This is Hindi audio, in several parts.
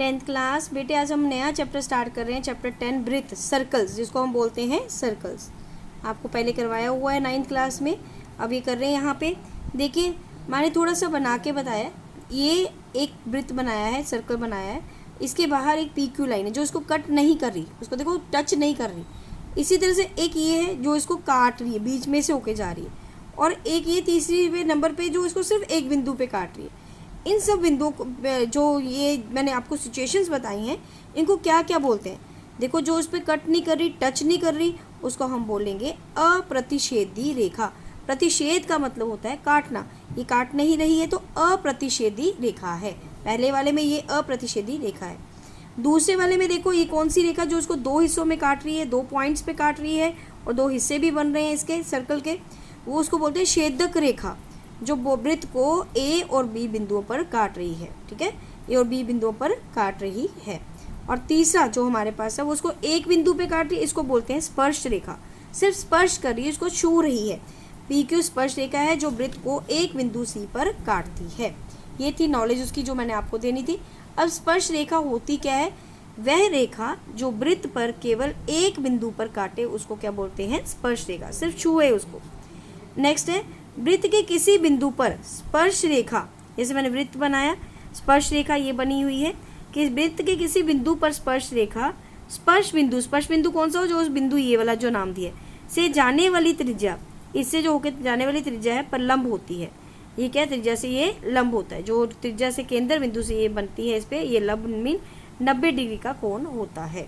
10th क्लास बेटे, आज हम नया चैप्टर स्टार्ट कर रहे हैं, चैप्टर 10 वृत्त, सर्कल्स, जिसको हम बोलते हैं सर्कल्स। आपको पहले करवाया हुआ है 9th क्लास में, अब ये कर रहे हैं यहाँ पे। देखिए मैंने थोड़ा सा बना के बताया, ये एक वृत्त बनाया है, सर्कल बनाया है, इसके बाहर एक PQ लाइन है जो इसको कट नहीं कर रही, उसको देखो टच नहीं कर रही। इसी तरह से एक ये है जो इसको काट रही है, बीच में से होके जा रही है, और एक ये तीसरी नंबर पे जो इसको सिर्फ एक बिंदु पे काट रही है। इन सब बिंदुओं को, जो ये मैंने आपको सिचुएशंस बताई हैं, इनको क्या क्या बोलते हैं? देखो, जो इस पर कट नहीं कर रही, टच नहीं कर रही, उसको हम बोलेंगे अप्रतिषेधी रेखा। प्रतिषेध का मतलब होता है काटना, ये काट नहीं रही है तो अप्रतिषेधी रेखा है। पहले वाले में ये अप्रतिषेधी रेखा है। दूसरे वाले में देखो, ये कौन सी रेखा जो इसको दो हिस्सों में काट रही है, 2 पॉइंट्स पे काट रही है और 2 हिस्से भी बन रहे हैं इसके सर्कल के, वो उसको बोलते हैं छेदक रेखा, जो वृत्त को A और B बिंदुओं पर काट रही है। ठीक है, A और B बिंदुओं पर काट रही है। और तीसरा जो हमारे पास है वो उसको एक बिंदु पे काट रही है, इसको बोलते हैं स्पर्श रेखा, सिर्फ स्पर्श कर रही है, इसको छू रही है। PQ स्पर्श रेखा है जो वृत्त को एक बिंदु C पर काटती है। ये थी नॉलेज उसकी जो मैंने आपको देनी थी। अब स्पर्श रेखा होती क्या है? वह रेखा जो वृत्त पर केवल एक बिंदु पर काटे उसको क्या बोलते हैं? स्पर्श रेखा, सिर्फ छुए उसको। नेक्स्ट है वृत्त के किसी बिंदु पर स्पर्श रेखा, जैसे मैंने वृत्त बनाया, स्पर्श रेखा ये बनी हुई है कि वृत्त के किसी बिंदु पर स्पर्श रेखा, स्पर्श बिंदु कौन सा हो? जो उस बिंदु ये वाला जो नाम दिया से जाने वाली त्रिज्या, इससे जो होकर जाने वाली त्रिज्या है पर लंब होती है। ये क्या त्रिज्या से ये लंब होता है, जो त्रिज्या से केंद्र बिंदु से ये बनती है, इस पे ये लंब मीन 90 डिग्री का कोण होता है।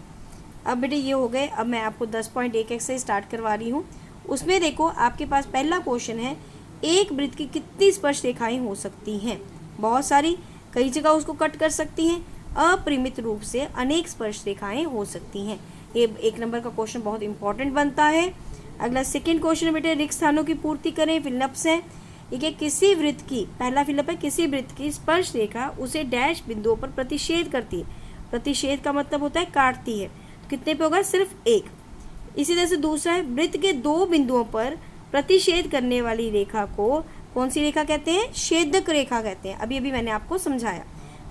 अब बेटे ये हो गए। अब मैं आपको 10.1 एक्सरसाइज स्टार्ट करवा रही हूँ। उसमें देखो आपके पास पहला क्वेश्चन है, एक वृत्त की कितनी स्पर्श रेखाएं हो सकती हैं? बहुत सारी, कई जगह उसको कट कर सकती हैं। अपरिमित रूप से अनेक स्पर्श रेखाएं हो सकती हैं। ये 1 नंबर का क्वेश्चन बहुत इंपॉर्टेंट बनता है। अगला सेकंड क्वेश्चन बेटे, रिक्त स्थानों की पूर्ति करें, फिलअप्स है। ठीक है, किसी वृत्त की, पहला फिलअप है, किसी वृत्त की स्पर्श रेखा उसे डैश बिंदुओं पर प्रतिषेध करती है। प्रतिषेध का मतलब होता है काटती है। तो कितने पे होगा? सिर्फ एक। इसी तरह से दूसरा है, वृत्त के 2 बिंदुओं पर प्रतिषेध करने वाली रेखा को कौन सी रेखा कहते हैं? छेदक रेखा कहते हैं। अभी मैंने आपको समझाया।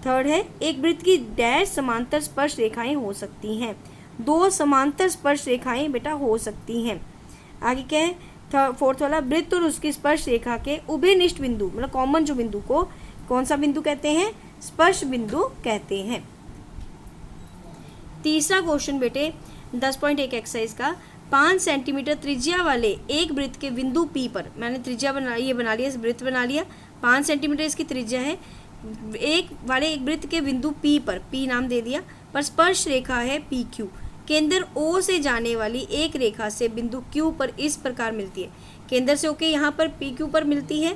थर्ड है, एक वृत्त की डैश समांतर स्पर्श रेखाएं हो सकती हैं। 2 समांतर स्पर्श रेखाएं बेटा हो सकती हैं। आगे क्या है? फोर्थ वाला, वृत्त और उसकी स्पर्श रेखा के उभयनिष्ठ बिंदु, मतलब कॉमन जो बिंदु को कौन सा बिंदु कहते हैं? स्पर्श बिंदु कहते हैं। तीसरा क्वेश्चन बेटे 10.1 एक्सरसाइज का, 5 सेंटीमीटर त्रिज्या वाले एक वृत्त के बिंदु P पर, मैंने त्रिज्या बना लिया, वृत्त बना लिया, 5 सेंटीमीटर इसकी त्रिज्या है, एक वृत्त के बिंदु P पर, P नाम दे दिया, पर स्पर्श रेखा है PQ। केंद्र O से जाने वाली एक रेखा से बिंदु Q पर इस प्रकार मिलती है। केंद्र से होके यहाँ पर PQ पर मिलती है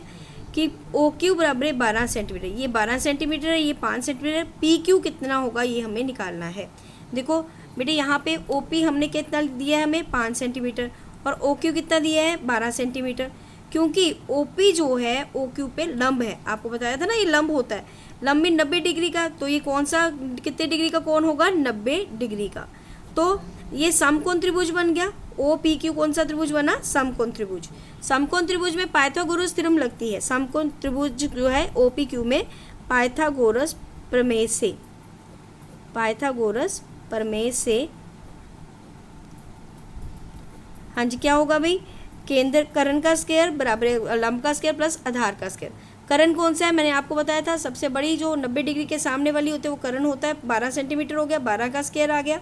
कि OQ बराबर है 12 सेंटीमीटर। ये 12 सेंटीमीटर है, ये 5 सेंटीमीटर। PQ कितना होगा ये हमें निकालना है। देखो बेटे, यहाँ पे OP हमने कितना दिया है? हमें 5 सेंटीमीटर, और OQ कितना दिया है? 12 सेंटीमीटर। क्योंकि OP जो है OQ पे लंब है, आपको बताया था ना, ये लंब होता है, लंब में 90 डिग्री का। तो ये कौन सा, कितने डिग्री का कोण होगा? 90 डिग्री का। तो ये समकोण त्रिभुज बन गया। OPQ कौन सा त्रिभुज बना? समकोण त्रिभुज। समकोण त्रिभुज में पाइथागोरस थ्योरम लगती है। समकोण त्रिभुज जो है OPQ में पाइथागोरस प्रमेय से, पाइथागोरस प्रमेय से, हाँ जी, क्या होगा भाई? केंद्र कर्ण का स्क्वायर बराबर लंब का स्क्वायर प्लस आधार का स्क्वायर। कर्ण कौन सा है? मैंने आपको बताया था, सबसे बड़ी जो 90 डिग्री के सामने वाली होती है वो कर्ण होता है। 12 सेंटीमीटर हो गया, 12 का स्क्वायर आ गया।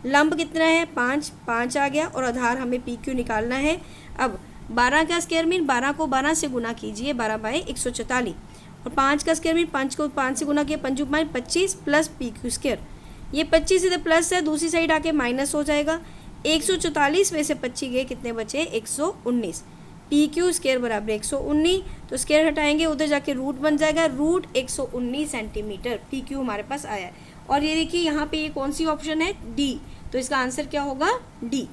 लंब कितना है? 5 आ गया, और आधार हमें PQ निकालना है। अब 12 का स्क्वायर मीन 12 को 12 से गुना कीजिए, 12/144, और 5 का स्क्वायर मीन 5 को 5 से गुना किया, 5×25 प्लस PQ स्क्वायर। ये 25 इधर प्लस है, दूसरी साइड आके माइनस हो जाएगा। 144 में से 25 गए, कितने बचे? 119। PQ स्क्वायर बराबर 119, तो स्क्वायर हटाएंगे, उधर जाके रूट बन जाएगा, रूट 119 सेंटीमीटर PQ हमारे पास आया है। और ये देखिए यहाँ पे ये कौन सी ऑप्शन है? D। तो इसका आंसर क्या होगा? D।